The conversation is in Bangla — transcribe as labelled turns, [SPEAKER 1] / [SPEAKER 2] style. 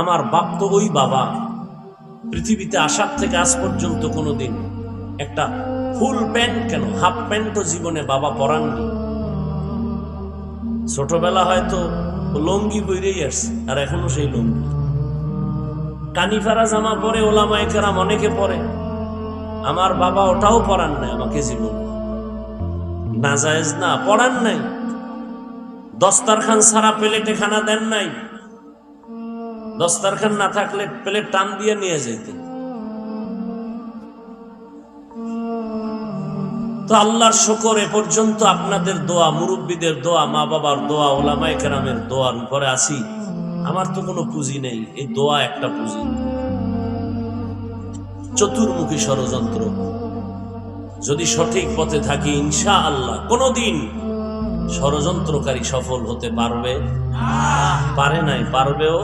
[SPEAKER 1] আমার বাপ তো ওই বাবা, পৃথিবীতে আসার থেকে আজ পর্যন্ত কোনোদিন একটা ফুল প্যান্ট কেন হাফ প্যান্টও জীবনে বাবা পরাননি। ছোটবেলা হয়তো লঙ্গি বইরেই আসছে, আর এখনো সেই লঙ্গি। কানিফারা জামা পরে ওলামায়ে কেরাম অনেকে পরে, আমার বাবা ওটাও পরান নাই আমাকে জীবন। নাজায়েজ না, পরান নাই। দস্তারখান ছাড়া প্লেটে খানা দেন নাই, দস্তারখান না থাকলে প্লেট টান দিয়ে নিয়ে যেতেন। তো আল্লাহর শুকর, এ পর্যন্ত আপনাদের দোয়া, মুরব্বীদের দোয়া, মা বাবার দোয়া, ওলামায়ে কেরামের দোয়ার উপরে আছি। আমার তো কোনো পুঁজি নেই, এই দোয়া একটা পুঁজি। চতুর্মুখী ষড়যন্ত্র, যদি সঠিক পথে থাকি ইনশাআল্লাহ কোনদিন ষড়যন্ত্রকারী সফল হতে পারবে, পারে নাই, পারবেও।